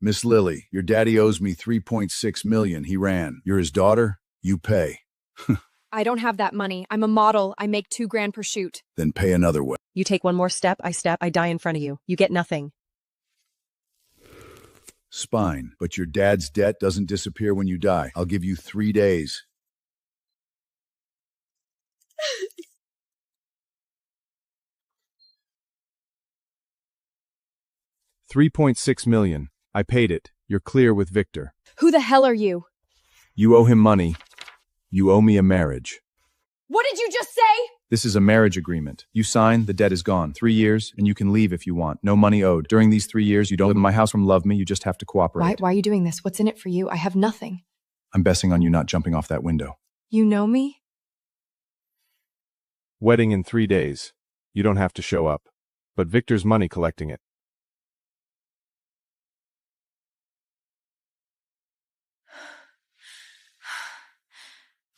Miss Lily, your daddy owes me 3.6 million. He ran. You're his daughter? You pay. I don't have that money. I'm a model. I make $2,000 per shoot. Then pay another way. You take one more step, I die in front of you. You get nothing. Spine. But your dad's debt doesn't disappear when you die. I'll give you 3 days. $3.6 million. I paid it. You're clear with Victor. Who the hell are you? You owe him money. You owe me a marriage. What did you just say? This is a marriage agreement. You sign, the debt is gone. 3 years, and you can leave if you want. No money owed. During these 3 years, you don't live in my house from love me. You just have to cooperate. Why are you doing this? What's in it for you? I have nothing. I'm betting on you not jumping off that window. You know me? Wedding in 3 days. You don't have to show up. But Victor's money collecting it.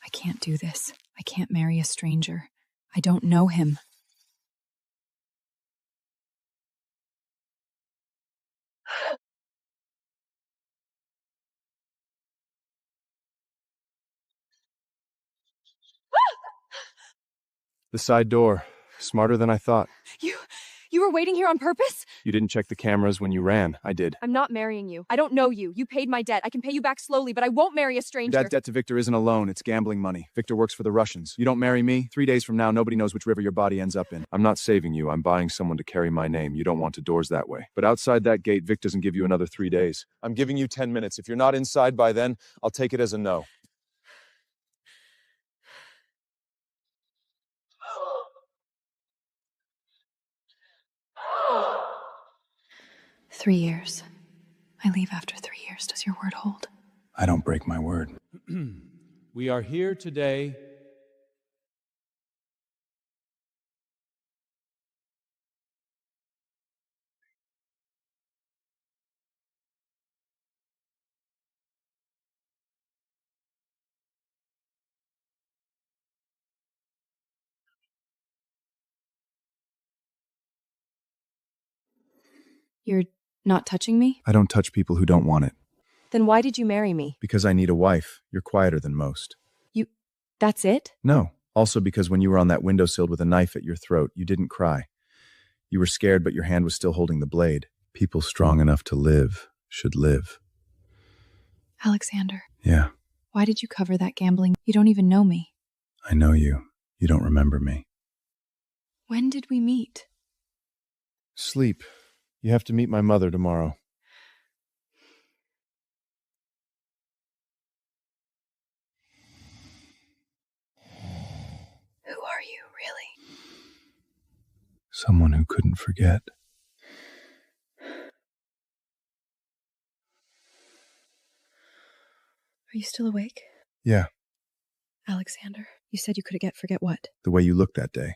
I can't do this. I can't marry a stranger. I don't know him. The side door. Smarter than I thought. You were waiting here on purpose? You didn't check the cameras when you ran. I did. I'm not marrying you. I don't know you. You paid my debt. I can pay you back slowly, but I won't marry a stranger. That debt to Victor isn't a loan. It's gambling money. Victor works for the Russians. You don't marry me, 3 days from now, nobody knows which river your body ends up in. I'm not saving you. I'm buying someone to carry my name. You don't want to doors that way. But outside that gate, Vic doesn't give you another 3 days. I'm giving you 10 minutes. If you're not inside by then, I'll take it as a no. $3 years. I leave after 3 years. Does your word hold? I don't break my word. We are here today. You're not touching me? I don't touch people who don't want it. Then why did you marry me? Because I need a wife. You're quieter than most. That's it? No. Also because when you were on that windowsill with a knife at your throat, you didn't cry. You were scared, but your hand was still holding the blade. People strong enough to live should live. Alexander. Yeah, Why did you cover that gambling? You don't even know me. I know you. You don't remember me. When did we meet? Sleep. You have to meet my mother tomorrow. Who are you, really? Someone who couldn't forget. Are you still awake? Yeah, Alexander, you said you could forget what? the way you looked that day.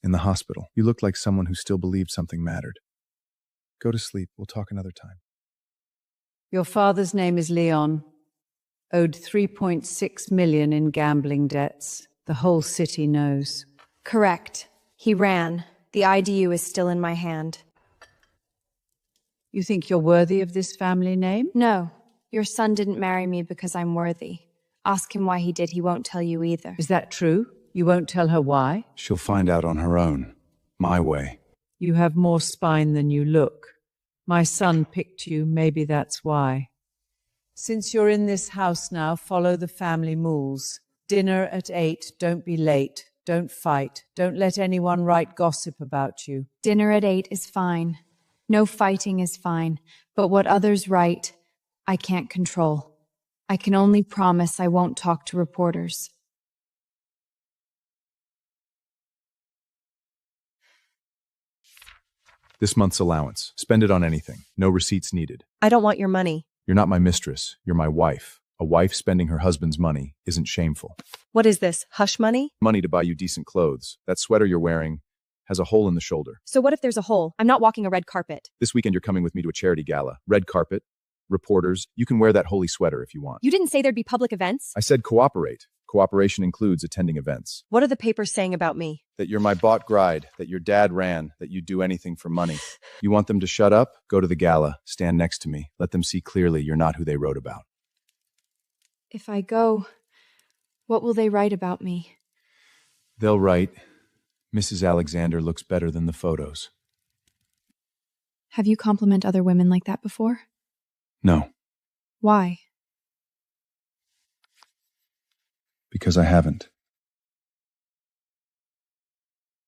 In the hospital. You looked like someone who still believed something mattered. Go to sleep. We'll talk another time. Your father's name is Leon. Owed 3.6 million in gambling debts. The whole city knows. Correct. He ran. The IDU is still in my hand. You think you're worthy of this family name? No, your son didn't marry me because I'm worthy. Ask him why he did. He won't tell you either. Is that true? You won't tell her why? She'll find out on her own. My way. You have more spine than you look. My son picked you, maybe that's why. Since you're in this house now, follow the family rules. Dinner at 8, don't be late, don't fight, don't let anyone write gossip about you. Dinner at 8 is fine. No fighting is fine. But what others write, I can't control. I can only promise I won't talk to reporters. This month's allowance. Spend it on anything. No receipts needed. I don't want your money. You're not my mistress. You're my wife. A wife spending her husband's money isn't shameful. What is this, hush money? Money to buy you decent clothes. That sweater you're wearing has a hole in the shoulder. So what if there's a hole? I'm not walking a red carpet. This weekend you're coming with me to a charity gala. Red carpet. Reporters. You can wear that holy sweater if you want. You didn't say there'd be public events? I said cooperate. Cooperation includes attending events. What are the papers saying about me? That you're my bought bride, that your dad ran, that you'd do anything for money. You want them to shut up? Go to the gala, stand next to me. Let them see clearly you're not who they wrote about. If I go, what will they write about me? They'll write, Mrs. Alexander looks better than the photos. Have you complimented other women like that before? No, Why? because I haven't.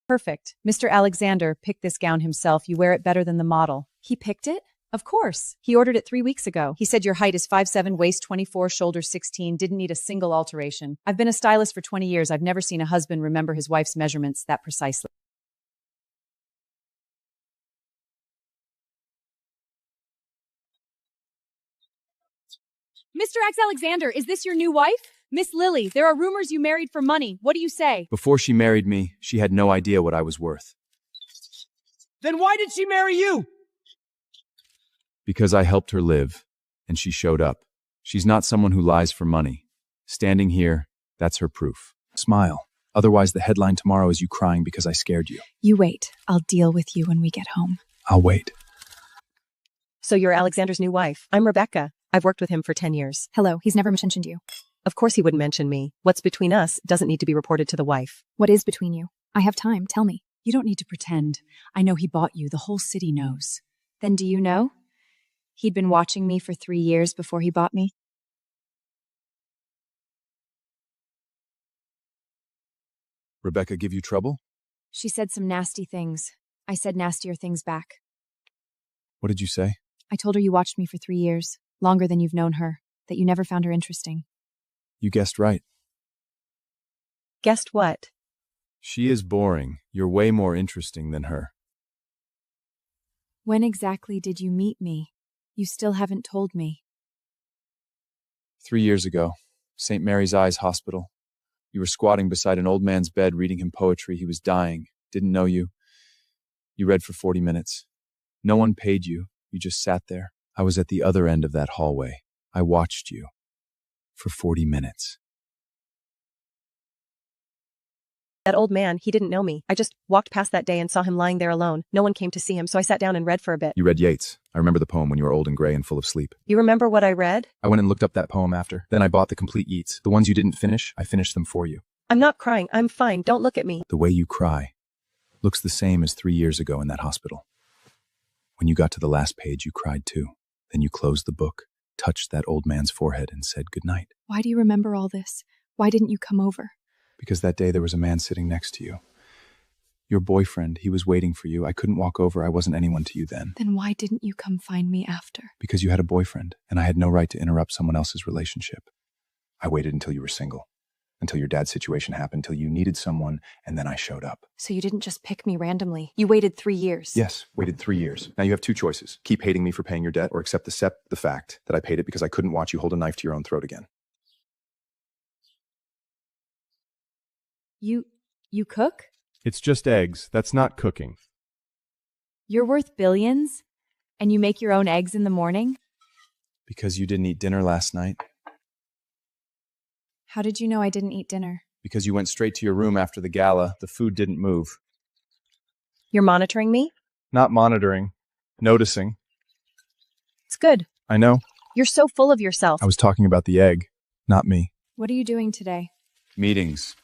Perfect. Mr. Alexander picked this gown himself. You wear it better than the model. He picked it? Of course. He ordered it 3 weeks ago. He said your height is 5'7", waist 24, shoulders 16, didn't need a single alteration. I've been a stylist for 20 years. I've never seen a husband remember his wife's measurements that precisely. Mr. X Alexander, is this your new wife? Miss Lily, there are rumors you married for money. What do you say? Before she married me, she had no idea what I was worth. Then why did she marry you? Because I helped her live, and she showed up. She's not someone who lies for money. Standing here, that's her proof. Smile. Otherwise, the headline tomorrow is you crying because I scared you. You wait. I'll deal with you when we get home. I'll wait. So you're Alexander's new wife. I'm Rebecca. I've worked with him for 10 years. Hello, he's never mentioned you. Of course he wouldn't mention me. What's between us doesn't need to be reported to the wife. What is between you? I have time. Tell me. You don't need to pretend. I know he bought you. The whole city knows. Then do you know? He'd been watching me for 3 years before he bought me. Rebecca give you trouble? She said some nasty things. I said nastier things back. What did you say? I told her you watched me for 3 years, longer than you've known her, that you never found her interesting. You guessed right. Guessed what? She is boring. You're way more interesting than her. When exactly did you meet me? You still haven't told me. 3 years ago, St. Mary's Eyes Hospital. You were squatting beside an old man's bed reading him poetry. He was dying. Didn't know you. You read for 40 minutes. No one paid you. You just sat there. I was at the other end of that hallway. I watched you. For 40 minutes. That old man, he didn't know me. I just walked past that day and saw him lying there alone. No one came to see him, so I sat down and read for a bit. You read Yeats. I remember the poem when you were old and gray and full of sleep. You remember what I read? I went and looked up that poem after. Then I bought the complete Yeats. The ones you didn't finish, I finished them for you. I'm not crying. I'm fine. Don't look at me. The way you cry looks the same as 3 years ago in that hospital. When you got to the last page, you cried too. Then you closed the book, touched that old man's forehead, and said goodnight. Why do you remember all this? Why didn't you come over? Because that day there was a man sitting next to you. Your boyfriend, he was waiting for you. I couldn't walk over. I wasn't anyone to you then. Then why didn't you come find me after? Because you had a boyfriend, and I had no right to interrupt someone else's relationship. I waited until you were single, until your dad's situation happened, until you needed someone, and then I showed up. So you didn't just pick me randomly. You waited 3 years. Yes, waited 3 years. Now you have two choices. Keep hating me for paying your debt, or accept the fact that I paid it because I couldn't watch you hold a knife to your own throat again. You cook? It's just eggs. That's not cooking. You're worth billions? And you make your own eggs in the morning? Because you didn't eat dinner last night. How did you know I didn't eat dinner? Because you went straight to your room after the gala. The food didn't move. You're monitoring me? Not monitoring. Noticing. It's good. I know. You're so full of yourself. I was talking about the egg, not me. What are you doing today? Meetings.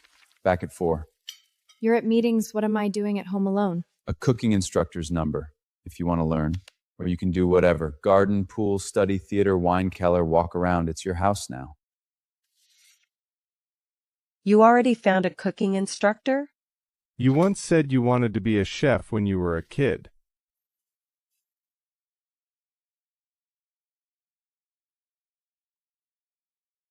Back at 4. You're at meetings. What am I doing at home alone? A cooking instructor's number, if you want to learn. Or you can do whatever. Garden, pool, study, theater, wine cellar, walk around. It's your house now. You already found a cooking instructor? You once said you wanted to be a chef when you were a kid.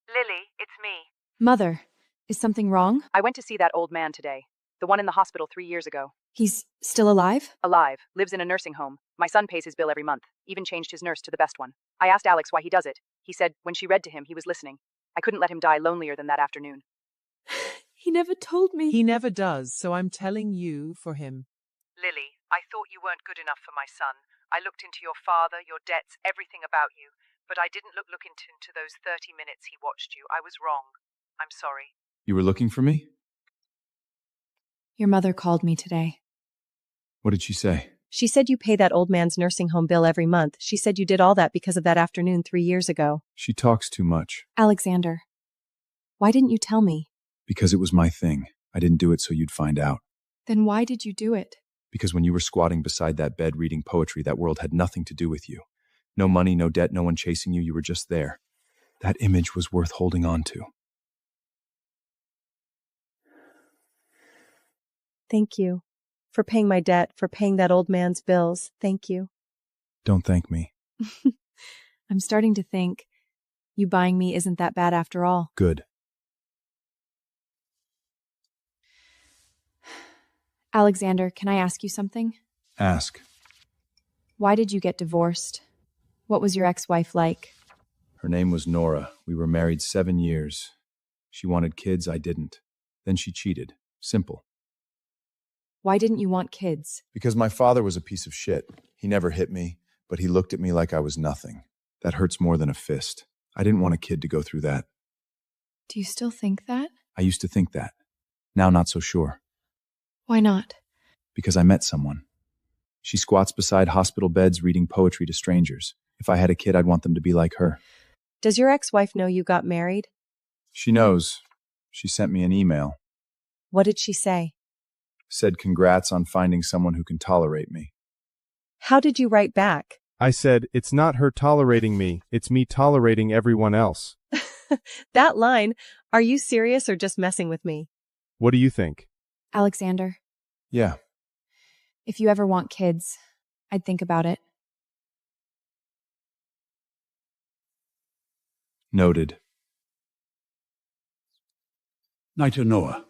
Lily, it's me. Mother, is something wrong? I went to see that old man today. The one in the hospital 3 years ago. He's still alive? Alive, lives in a nursing home. My son pays his bill every month, even changed his nurse to the best one. I asked Alex why he does it. He said when she read to him, he was listening. I couldn't let him die lonelier than that afternoon. He never told me. He never does, so I'm telling you for him. Lily, I thought you weren't good enough for my son. I looked into your father, your debts, everything about you. But I didn't look into those 30 minutes he watched you. I was wrong. I'm sorry. You were looking for me? Your mother called me today. What did she say? She said you pay that old man's nursing home bill every month. She said you did all that because of that afternoon 3 years ago. She talks too much. Alexander, why didn't you tell me? Because it was my thing. I didn't do it so you'd find out. Then why did you do it? Because when you were squatting beside that bed reading poetry, that world had nothing to do with you. No money, no debt, no one chasing you. You were just there. That image was worth holding on to. Thank you. For paying my debt, for paying that old man's bills. Thank you. Don't thank me. I'm starting to think you buying me isn't that bad after all. Good. Alexander, can I ask you something? Ask. Why did you get divorced? What was your ex-wife like? Her name was Nora. We were married 7 years. She wanted kids, I didn't. Then she cheated. Simple. Why didn't you want kids? Because my father was a piece of shit. He never hit me, but he looked at me like I was nothing. That hurts more than a fist. I didn't want a kid to go through that. Do you still think that? I used to think that. Now not so sure. Why not? Because I met someone. She squats beside hospital beds reading poetry to strangers. If I had a kid, I'd want them to be like her. Does your ex-wife know you got married? She knows. She sent me an email. What did she say? Said congrats on finding someone who can tolerate me. How did you write back? I said, it's not her tolerating me, it's me tolerating everyone else. That line, are you serious or just messing with me? What do you think? Alexander, Yeah. if you ever want kids, I'd think about it. Noted. Night to Noah.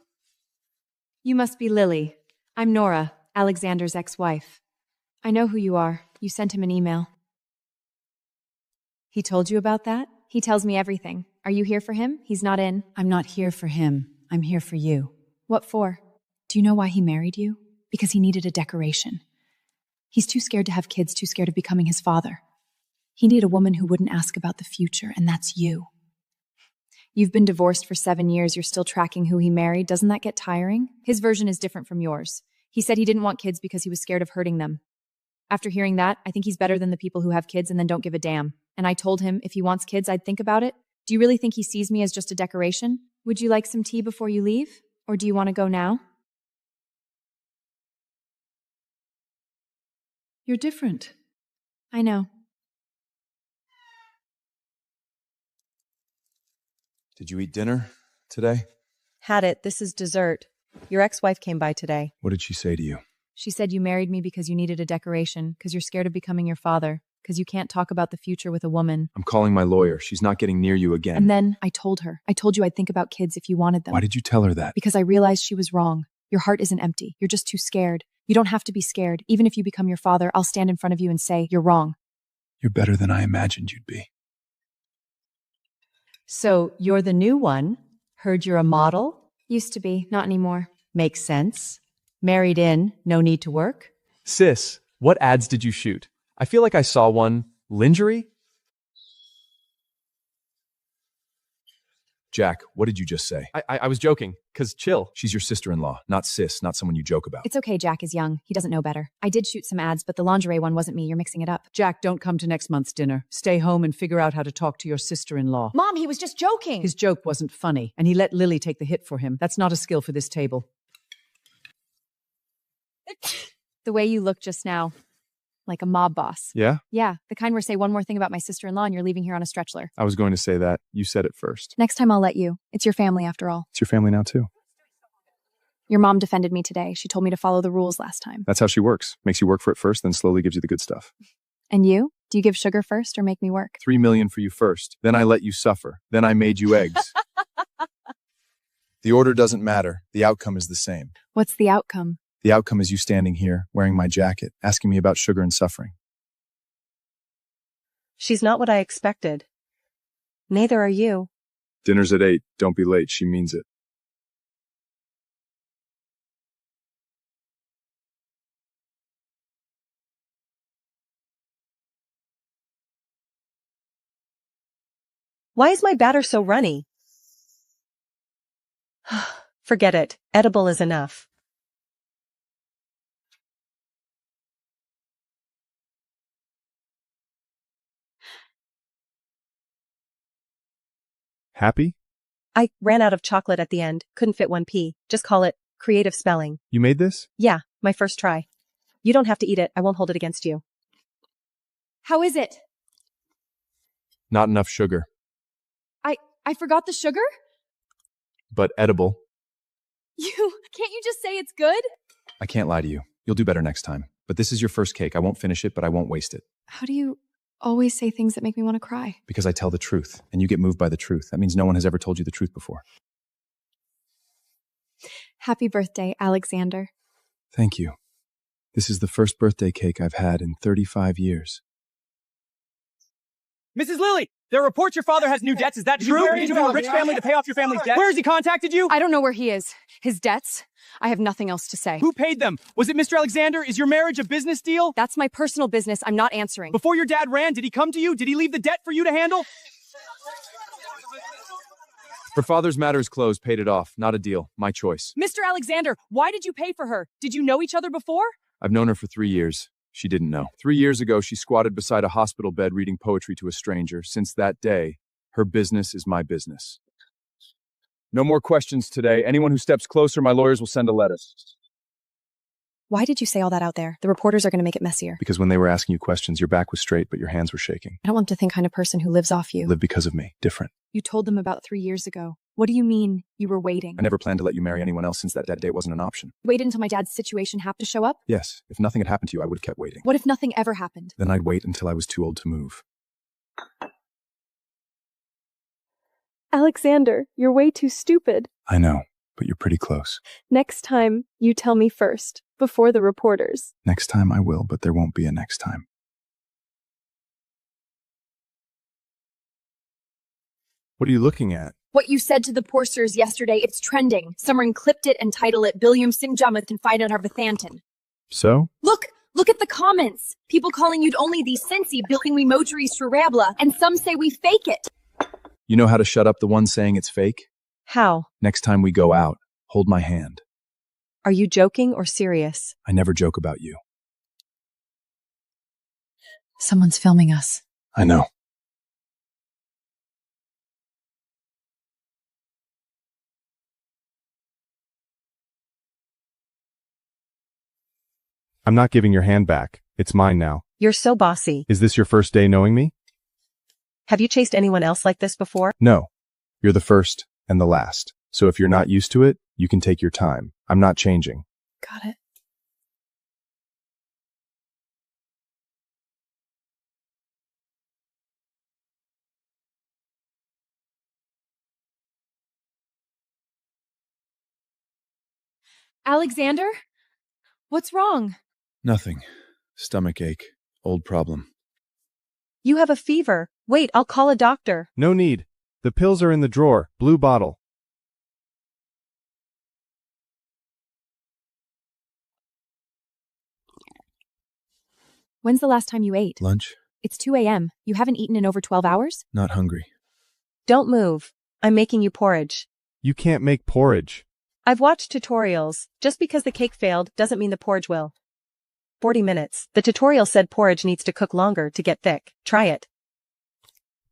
You must be Lily. I'm Nora, Alexander's ex-wife. I know who you are. You sent him an email. He told you about that? He tells me everything. Are you here for him? He's not in. I'm not here for him. I'm here for you. What for? Do you know why he married you? Because he needed a decoration. He's too scared to have kids, too scared of becoming his father. He needed a woman who wouldn't ask about the future, and that's you. You've been divorced for 7 years, you're still tracking who he married. Doesn't that get tiring? His version is different from yours. He said he didn't want kids because he was scared of hurting them. After hearing that, I think he's better than the people who have kids and then don't give a damn. And I told him if he wants kids, I'd think about it. Do you really think he sees me as just a decoration? Would you like some tea before you leave? Or do you want to go now? You're different. I know. Did you eat dinner today? Had it. This is dessert. Your ex-wife came by today. What did she say to you? She said you married me because you needed a decoration, because you're scared of becoming your father, because you can't talk about the future with a woman. I'm calling my lawyer. She's not getting near you again. And then I told her. I told you I'd think about kids if you wanted them. Why did you tell her that? Because I realized she was wrong. Your heart isn't empty. You're just too scared. You don't have to be scared. Even if you become your father, I'll stand in front of you and say, you're wrong. You're better than I imagined you'd be. So you're the new one. Heard you're a model? Used to be, not anymore. Makes sense. Married in, no need to work. Sis, what ads did you shoot? I feel like I saw one. Lingerie? Jack, what did you just say? I was joking, 'cause chill. She's your sister-in-law, not sis, not someone you joke about. It's okay, Jack is young. He doesn't know better. I did shoot some ads, but the lingerie one wasn't me. You're mixing it up. Jack, don't come to next month's dinner. Stay home and figure out how to talk to your sister-in-law. Mom, he was just joking. His joke wasn't funny, and he let Lily take the hit for him. That's not a skill for this table. The way you look just now, like a mob boss. Yeah? Yeah, the kind where say one more thing about my sister-in-law and you're leaving here on a stretchler. I was going to say that. You said it first. Next time I'll let you. It's your family after all. It's your family now, too. Your mom defended me today. She told me to follow the rules last time. That's how she works. Makes you work for it first, then slowly gives you the good stuff. And you? Do you give sugar first or make me work? 3 million for you first. Then I let you suffer. Then I made you eggs. The order doesn't matter. The outcome is the same. What's the outcome? The outcome is you standing here, wearing my jacket, asking me about sugar and suffering. She's not what I expected. Neither are you. Dinner's at 8. Don't be late. She means it. Why is my batter so runny? Forget it. Edible is enough. Happy? I ran out of chocolate at the end. Couldn't fit one P. Just call it creative spelling. You made this? Yeah, my first try. You don't have to eat it. I won't hold it against you. How is it? Not enough sugar, I forgot the sugar? but edible. Can't you just say it's good? I can't lie to you. You'll do better next time. But this is your first cake. I won't finish it, but I won't waste it. How do you always say things that make me want to cry? Because I tell the truth, and you get moved by the truth. That means no one has ever told you the truth before. Happy birthday, Alexander. Thank you. This is the first birthday cake I've had in 35 years. Mrs. Lilly, there are reports your father has new debts. Is that true? You married into a rich family to pay off your family's debt? Where has he contacted you? I don't know where he is. His debts? I have nothing else to say. Who paid them? Was it Mr. Alexander? Is your marriage a business deal? That's my personal business. I'm not answering. Before your dad ran, did he come to you? Did he leave the debt for you to handle? Her father's matter is closed, paid it off. Not a deal. My choice. Mr. Alexander, why did you pay for her? Did you know each other before? I've known her for 3 years. She didn't know. 3 years ago, she squatted beside a hospital bed reading poetry to a stranger. Since that day, her business is my business. No more questions today. Anyone who steps closer, my lawyers will send a letter. Why did you say all that out there? The reporters are going to make it messier. Because when they were asking you questions, your back was straight, but your hands were shaking. I don't want them to think I'm the person who lives off you. Live because of me. Different. You told them about 3 years ago. What do you mean you were waiting? I never planned to let you marry anyone else since that date wasn't an option. Waited until my dad's situation happened to show up? Yes, if nothing had happened to you, I would have kept waiting. What if nothing ever happened? Then I'd wait until I was too old to move. Alexander, you're way too stupid. I know, but you're pretty close. Next time, you tell me first, before the reporters. Next time I will, but there won't be a next time. What are you looking at? What you said to the posters yesterday, it's trending. Someone clipped it and titled it Billiam Singh Jamath and Find Out Thantan. So? Look at the comments. People calling you'd only these Sensi building we motories for Rabla, and some say we fake it. You know how to shut up the one saying it's fake? How? Next time we go out, hold my hand. Are you joking or serious? I never joke about you. Someone's filming us. I know. I'm not giving your hand back. It's mine now. You're so bossy. Is this your first day knowing me? Have you chased anyone else like this before? No. You're the first and the last. So if you're not used to it, you can take your time. I'm not changing. Got it. Alexander? What's wrong? Nothing. Stomachache. Old problem. You have a fever. Wait, I'll call a doctor. No need. The pills are in the drawer. Blue bottle. When's the last time you ate? Lunch? It's 2 a.m. You haven't eaten in over 12 hours? Not hungry. Don't move. I'm making you porridge. You can't make porridge. I've watched tutorials. Just because the cake failed doesn't mean the porridge will. 40 minutes. The tutorial said porridge needs to cook longer to get thick. Try it.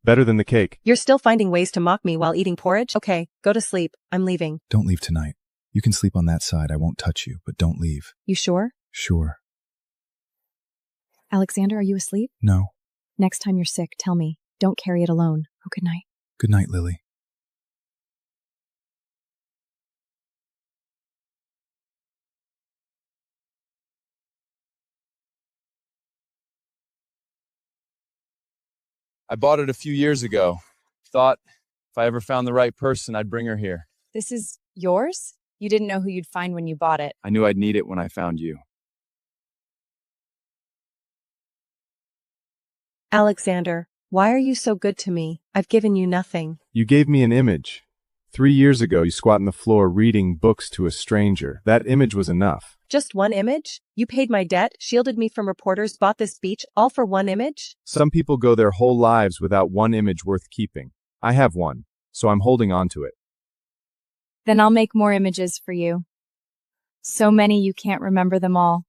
Better than the cake. You're still finding ways to mock me while eating porridge? Okay, go to sleep. I'm leaving. Don't leave tonight. You can sleep on that side. I won't touch you, but don't leave. You sure? Sure. Alexander, are you asleep? No. Next time you're sick, tell me. Don't carry it alone. Oh, good night. Good night, Lily. I bought it a few years ago. Thought if I ever found the right person, I'd bring her here. This is yours? You didn't know who you'd find when you bought it. I knew I'd need it when I found you. Alexander, why are you so good to me? I've given you nothing. You gave me an image. 3 years ago, you squat on the floor reading books to a stranger. That image was enough. Just one image? You paid my debt, shielded me from reporters, bought this beach, all for one image? Some people go their whole lives without one image worth keeping. I have one, so I'm holding on to it. Then I'll make more images for you. So many you can't remember them all.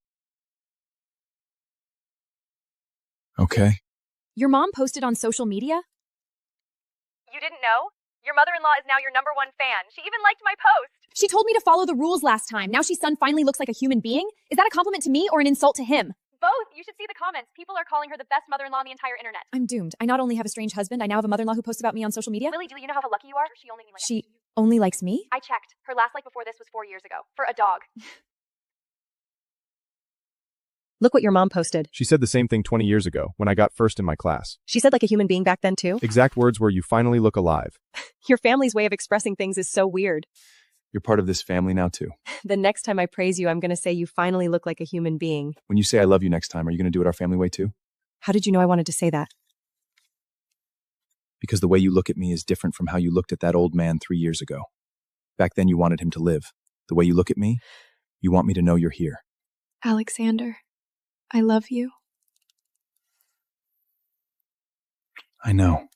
Okay. Your mom posted on social media? You didn't know? Your mother-in-law is now your #1 fan. She even liked my post. She told me to follow the rules last time. Now she's son finally looks like a human being? Is that a compliment to me or an insult to him? Both. You should see the comments. People are calling her the best mother-in-law on the entire internet. I'm doomed. I not only have a strange husband, I now have a mother-in-law who posts about me on social media. Lily, do you know how lucky you are? She only likes She only likes me? I checked. Her last like before this was 4 years ago. For a dog. Look what your mom posted. She said the same thing 20 years ago, when I got first in my class. She said like a human being back then too? Exact words were, "You finally look alive." Your family's way of expressing things is so weird. You're part of this family now, too. The next time I praise you, I'm going to say you finally look like a human being. When you say I love you next time, are you going to do it our family way, too? How did you know I wanted to say that? Because the way you look at me is different from how you looked at that old man 3 years ago. Back then, you wanted him to live. The way you look at me, you want me to know you're here. Alexander, I love you. I know.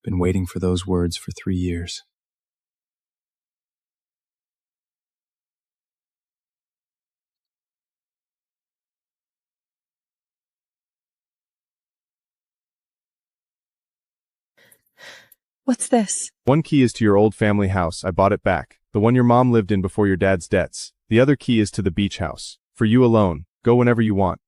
Been waiting for those words for 3 years. What's this? One key is to your old family house. I bought it back. The one your mom lived in before your dad's debts. The other key is to the beach house. For you alone. Go whenever you want.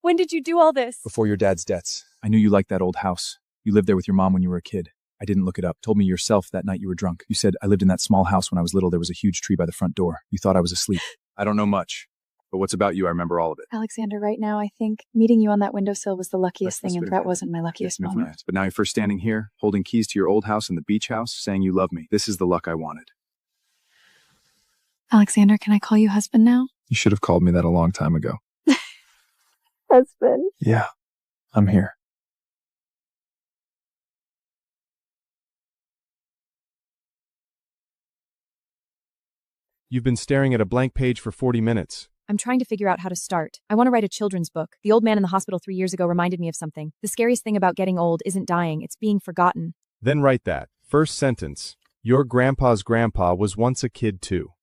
When did you do all this? Before your dad's debts. I knew you liked that old house. You lived there with your mom when you were a kid. I didn't look it up. Told me yourself that night you were drunk. You said, I lived in that small house when I was little. There was a huge tree by the front door. You thought I was asleep. I don't know much. But what's about you? I remember all of it. Alexander, right now, I think meeting you on that windowsill was the luckiest thing, and that wasn't my luckiest moment. But now you're first standing here, holding keys to your old house and the beach house, saying you love me. This is the luck I wanted. Alexander, can I call you husband now? You should have called me that a long time ago. Husband? Yeah, I'm here. You've been staring at a blank page for 40 minutes. I'm trying to figure out how to start. I want to write a children's book. The old man in the hospital 3 years ago reminded me of something. The scariest thing about getting old isn't dying, it's being forgotten. Then write that. First sentence. Your grandpa's grandpa was once a kid too.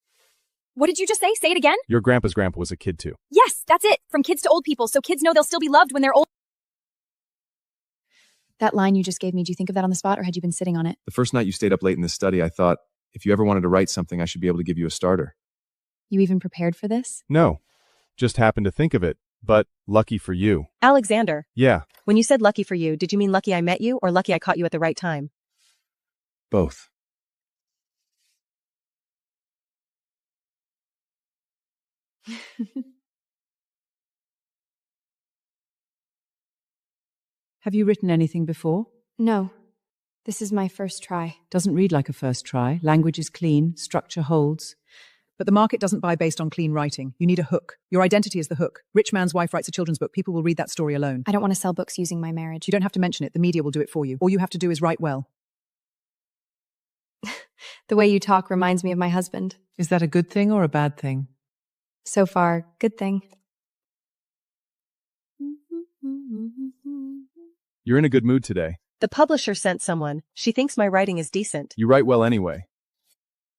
What did you just say? Say it again? Your grandpa's grandpa was a kid too. Yes, that's it. From kids to old people, so kids know they'll still be loved when they're old. That line you just gave me, do you think of that on the spot, or had you been sitting on it? The first night you stayed up late in this study, I thought, if you ever wanted to write something, I should be able to give you a starter. You even prepared for this? No. Just happened to think of it. But lucky for you. Alexander. Yeah. When you said lucky for you, did you mean lucky I met you or lucky I caught you at the right time? Both. Have you written anything before? No. This is my first try. Doesn't read like a first try. Language is clean, structure holds. But the market doesn't buy based on clean writing. You need a hook. Your identity is the hook. Rich man's wife writes a children's book. People will read that story alone. I don't want to sell books using my marriage. You don't have to mention it. The media will do it for you. All you have to do is write well. The way you talk reminds me of my husband. Is that a good thing or a bad thing? So far, good thing. You're in a good mood today. The publisher sent someone. She thinks my writing is decent. You write well anyway.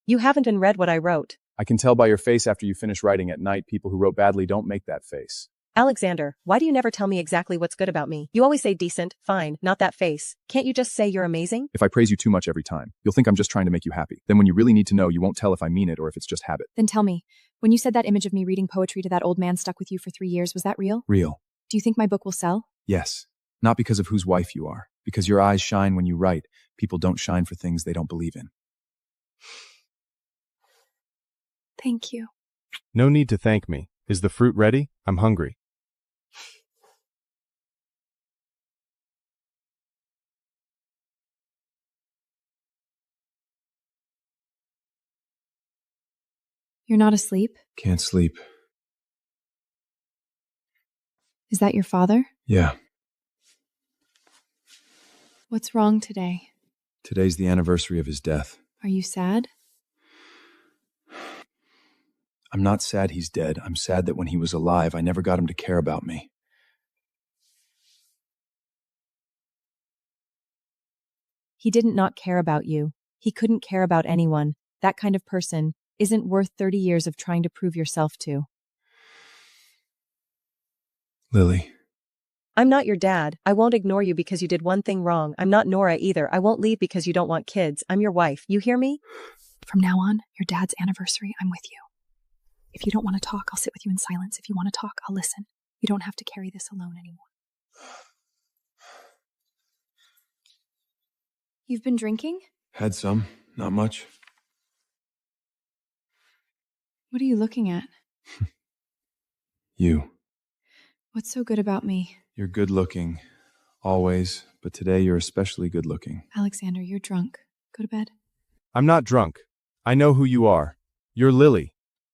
You haven't even read what I wrote. I can tell by your face after you finish writing at night, people who wrote badly don't make that face. Alexander, why do you never tell me exactly what's good about me? You always say decent, fine, not that face. Can't you just say you're amazing? If I praise you too much every time, you'll think I'm just trying to make you happy. Then when you really need to know, you won't tell if I mean it or if it's just habit. Then tell me, when you said that image of me reading poetry to that old man stuck with you for 3 years, was that real? Real. Do you think my book will sell? Yes. Not because of whose wife you are. Because your eyes shine when you write. People don't shine for things they don't believe in. Thank you. No need to thank me. Is the fruit ready? I'm hungry. You're not asleep? Can't sleep. Is that your father? Yeah. What's wrong today? Today's the anniversary of his death. Are you sad? I'm not sad he's dead. I'm sad that when he was alive, I never got him to care about me. He didn't not care about you. He couldn't care about anyone. That kind of person isn't worth 30 years of trying to prove yourself to. Lily. I'm not your dad. I won't ignore you because you did one thing wrong. I'm not Nora either. I won't leave because you don't want kids. I'm your wife. You hear me? From now on, your dad's anniversary, I'm with you. If you don't want to talk, I'll sit with you in silence. If you want to talk, I'll listen. You don't have to carry this alone anymore. You've been drinking? Had some, not much. What are you looking at? You. What's so good about me? You're good looking. Always. But today you're especially good looking. Alexander, you're drunk. Go to bed. I'm not drunk. I know who you are. You're Lily.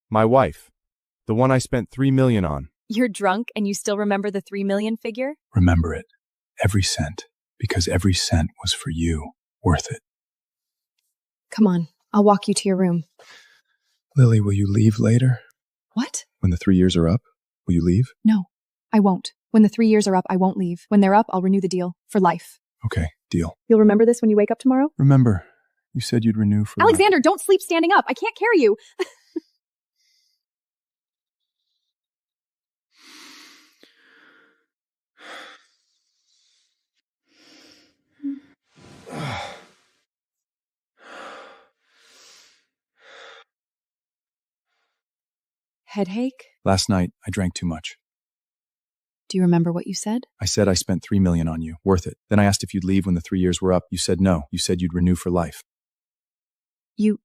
My wife. The one I spent $3 million on. You're drunk and you still remember the 3 million figure? Remember it. Every cent. Because every cent was for you. Worth it. Come on, I'll walk you to your room. Lily, will you leave later? What? When the 3 years are up? Will you leave? No, I won't. When the 3 years are up, I won't leave. When they're up, I'll renew the deal. For life. Okay, deal. You'll remember this when you wake up tomorrow? Remember, you said you'd renew for Alexander, don't sleep standing up. I can't carry you. Headache? Last night, I drank too much. Do you remember what you said? I said I spent $3 million on you. Worth it. Then I asked if you'd leave when the 3 years were up. You said no. You said you'd renew for life. You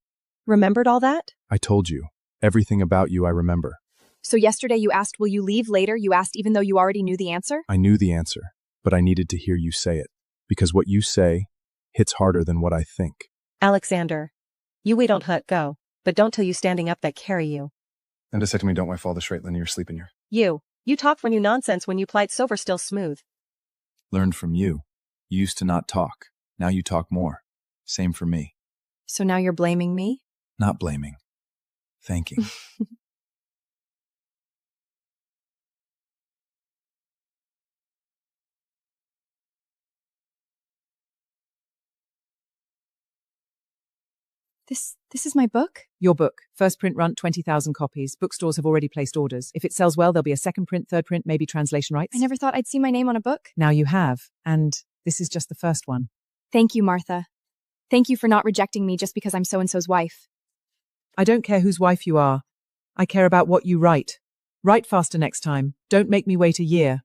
remembered all that? I told you. Everything about you I remember. So yesterday you asked, will you leave later? You asked even though you already knew the answer? I knew the answer, but I needed to hear you say it. Because what you say hits harder than what I think. Alexander, you we don't hurt go, but don't tell you standing up that carry you. And to me, don't why fall the straight linear sleep in your. You talk when you nonsense when you plight sober still smooth. Learned from you. You used to not talk. Now you talk more. Same for me. So now you're blaming me? Not blaming. Thanking. This is my book? Your book. First print run, 20,000 copies. Bookstores have already placed orders. If it sells well, there'll be a second print, third print, maybe translation rights. I never thought I'd see my name on a book. Now you have. And this is just the first one. Thank you, Martha. Thank you for not rejecting me just because I'm so-and-so's wife. I don't care whose wife you are. I care about what you write. Write faster next time. Don't make me wait a year.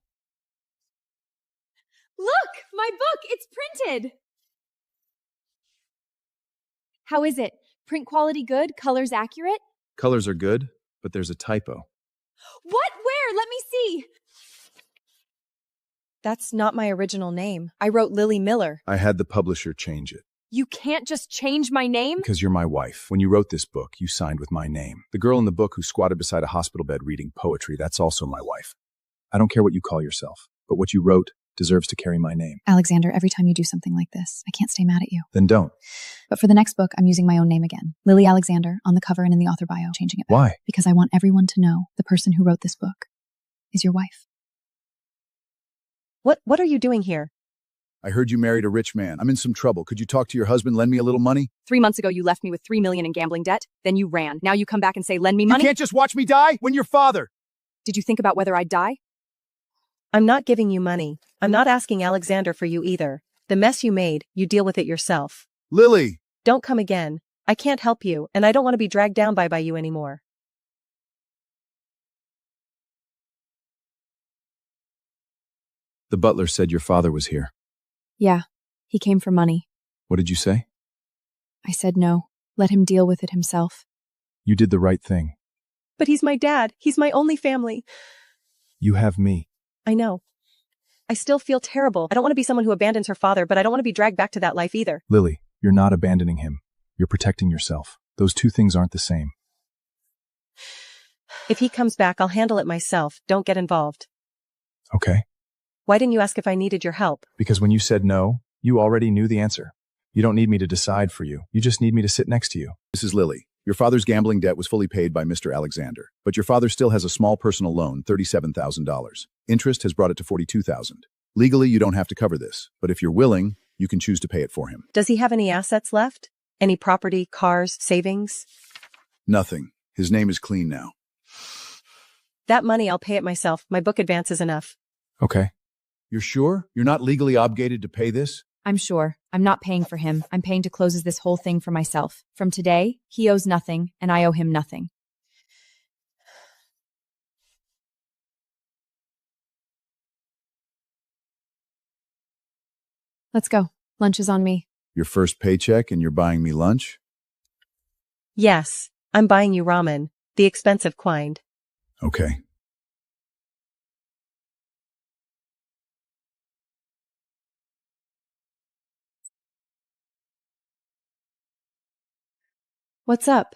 Look! My book! It's printed! How is it? Print quality good? Colors accurate? Colors are good, but there's a typo. What? Where? Let me see! That's not my original name. I wrote Lily Miller. I had the publisher change it. You can't just change my name? Because you're my wife. When you wrote this book, you signed with my name. The girl in the book who squatted beside a hospital bed reading poetry, that's also my wife. I don't care what you call yourself, but what you wrote deserves to carry my name. Alexander, every time you do something like this, I can't stay mad at you. Then don't. But for the next book, I'm using my own name again. Lily Alexander, on the cover and in the author bio, changing it back. Why? Because I want everyone to know the person who wrote this book is your wife. What are you doing here? I heard you married a rich man. I'm in some trouble. Could you talk to your husband, lend me a little money? 3 months ago, you left me with $3 million in gambling debt. Then you ran. Now you come back and say, lend me money? You can't just watch me die when you're father. Did you think about whether I'd die? I'm not giving you money. I'm not asking Alexander for you either. The mess you made, you deal with it yourself. Lily! Don't come again. I can't help you, and I don't want to be dragged down by you anymore. The butler said your father was here. Yeah, he came for money. What did you say? I said no. Let him deal with it himself. You did the right thing. But he's my dad. He's my only family. You have me. I know. I still feel terrible. I don't want to be someone who abandons her father, but I don't want to be dragged back to that life either. Lily, you're not abandoning him. You're protecting yourself. Those two things aren't the same. If he comes back, I'll handle it myself. Don't get involved. Okay? Why didn't you ask if I needed your help? Because when you said no, you already knew the answer. You don't need me to decide for you. You just need me to sit next to you. This is Lily. Your father's gambling debt was fully paid by Mr. Alexander, but your father still has a small personal loan, $37,000. Interest has brought it to $42,000. Legally, you don't have to cover this, but if you're willing, you can choose to pay it for him. Does he have any assets left? Any property, cars, savings? Nothing. His name is clean now. That money I'll pay it myself. My book advance is enough. Okay. You're sure? You're not legally obligated to pay this? I'm sure. I'm not paying for him. I'm paying to close this whole thing for myself. From today, he owes nothing, and I owe him nothing. Let's go. Lunch is on me. Your first paycheck and you're buying me lunch? Yes, I'm buying you ramen, the expensive kind. Okay. What's up?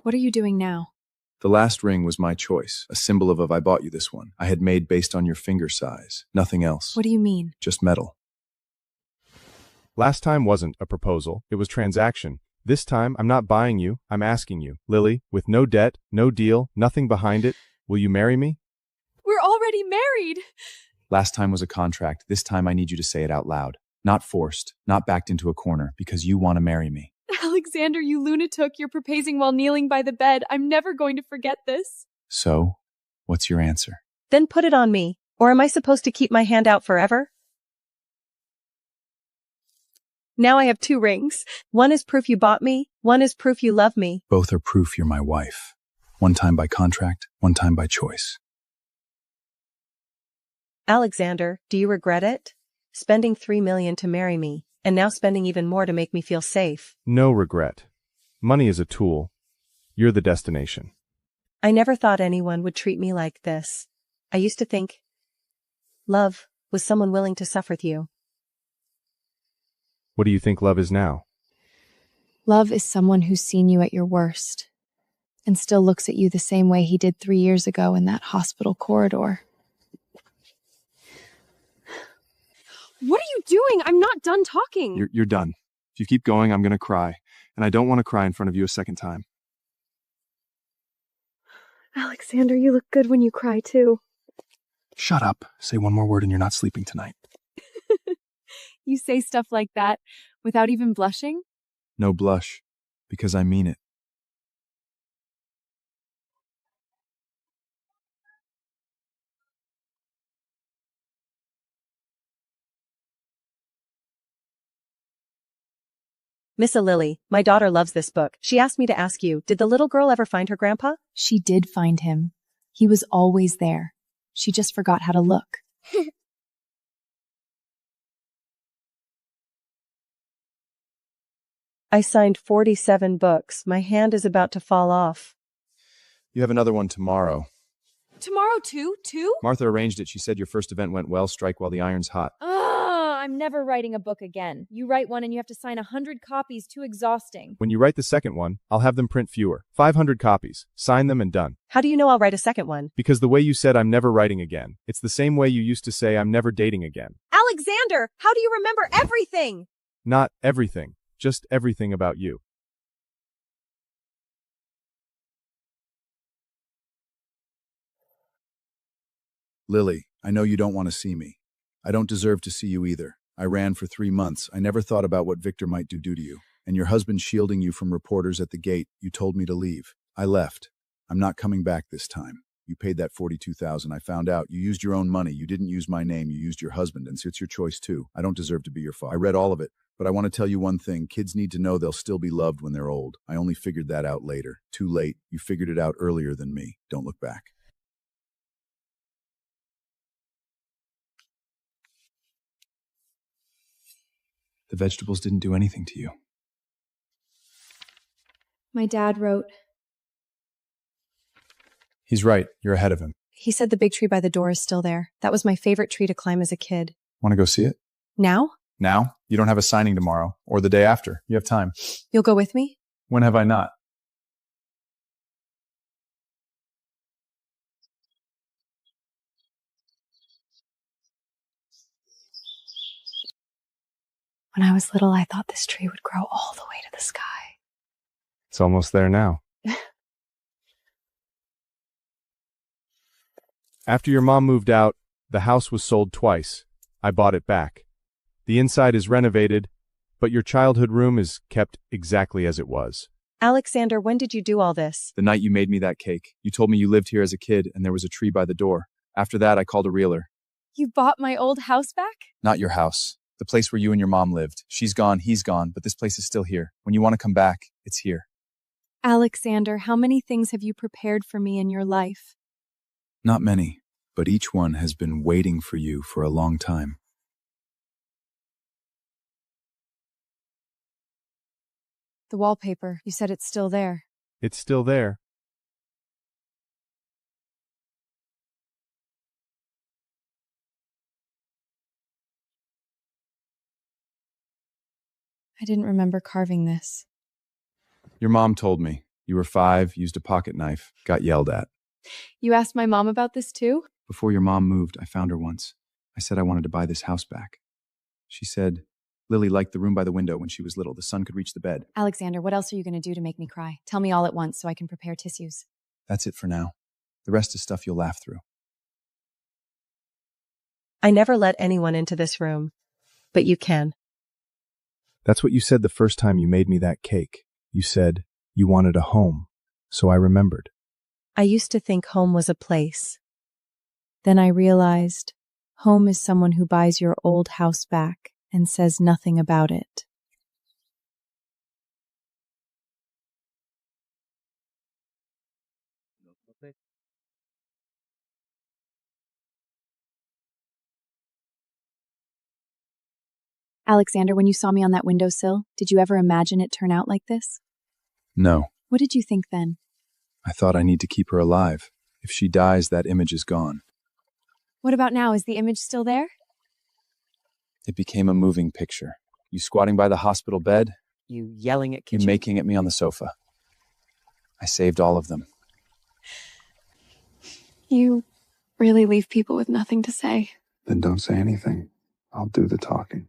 What are you doing now? The last ring was my choice, a symbol of I bought you this one. I had made based on your finger size. Nothing else. What do you mean? Just metal. Last time wasn't a proposal, it was transaction. This time, I'm not buying you, I'm asking you. Lily, with no debt, no deal, nothing behind it, will you marry me? We're already married! Last time was a contract. This time I need you to say it out loud. Not forced, not backed into a corner, because you want to marry me. Alexander, you lunatic, you're proposing while kneeling by the bed. I'm never going to forget this. So, what's your answer? Then put it on me. Or am I supposed to keep my hand out forever? Now I have 2 rings. One is proof you bought me, one is proof you love me. Both are proof you're my wife. One time by contract, one time by choice. Alexander, do you regret it? Spending $3 million to marry me, and now spending even more to make me feel safe. No regret. Money is a tool. You're the destination. I never thought anyone would treat me like this. I used to think love was someone willing to suffer with you. What do you think love is now? Love is someone who's seen you at your worst and still looks at you the same way he did 3 years ago in that hospital corridor. What are you doing? I'm not done talking. You're done. If you keep going, I'm going to cry. And I don't want to cry in front of you a second time. Alexander, you look good when you cry too. Shut up. Say one more word and you're not sleeping tonight. You say stuff like that without even blushing? No blush, because I mean it. Miss Lily, my daughter loves this book. She asked me to ask you, did the little girl ever find her grandpa? She did find him. He was always there. She just forgot how to look. I signed 47 books. My hand is about to fall off. You have another one tomorrow. Tomorrow too? Martha arranged it. She said your first event went well. Strike while the iron's hot. I'm never writing a book again. You write one and you have to sign 100 copies. Too exhausting. When you write the second one, I'll have them print fewer. 500 copies. Sign them and done. How do you know I'll write a second one? Because the way you said I'm never writing again, it's the same way you used to say I'm never dating again. Alexander, how do you remember everything? Not everything. Just everything about you. Lily, I know you don't want to see me. I don't deserve to see you either. I ran for 3 months. I never thought about what Victor might do to you. And your husband shielding you from reporters at the gate. You told me to leave. I left. I'm not coming back this time. You paid that $42,000. I found out. You used your own money. You didn't use my name. You used your husband. And so it's your choice too. I don't deserve to be your father. I read all of it. But I want to tell you one thing. Kids need to know they'll still be loved when they're old. I only figured that out later. Too late. You figured it out earlier than me. Don't look back. The vegetables didn't do anything to you. My dad wrote. He's right. You're ahead of him. He said the big tree by the door is still there. That was my favorite tree to climb as a kid. Want to go see it? Now? Now? You don't have a signing tomorrow or the day after. You have time. You'll go with me? When have I not? When I was little, I thought this tree would grow all the way to the sky. It's almost there now. After your mom moved out, the house was sold twice. I bought it back. The inside is renovated, but your childhood room is kept exactly as it was. Alexander, when did you do all this? The night you made me that cake. You told me you lived here as a kid and there was a tree by the door. After that, I called a realtor. You bought my old house back? Not your house. The place where you and your mom lived. She's gone, he's gone, but this place is still here. When you want to come back, it's here. Alexander, how many things have you prepared for me in your life? Not many, but each one has been waiting for you for a long time. The wallpaper, you said it's still there. It's still there. I didn't remember carving this. Your mom told me. You were 5, used a pocket knife, got yelled at. You asked my mom about this too? Before your mom moved, I found her once. I said I wanted to buy this house back. She said Lily liked the room by the window when she was little. The sun could reach the bed. Alexander, what else are you going to do to make me cry? Tell me all at once so I can prepare tissues. That's it for now. The rest is stuff you'll laugh through. I never let anyone into this room, but you can. That's what you said the first time you made me that cake. You said you wanted a home, so I remembered. I used to think home was a place. Then I realized home is someone who buys your old house back and says nothing about it. Alexander, when you saw me on that windowsill, did you ever imagine it turn out like this? No, What did you think then? I thought I need to keep her alive. If she dies, that image is gone. What about now? Is the image still there? It became a moving picture. You squatting by the hospital bed, You yelling at you kitchen. making at me on the sofa. I saved all of them. You really leave people with nothing to say. Then don't say anything. I'll do the talking.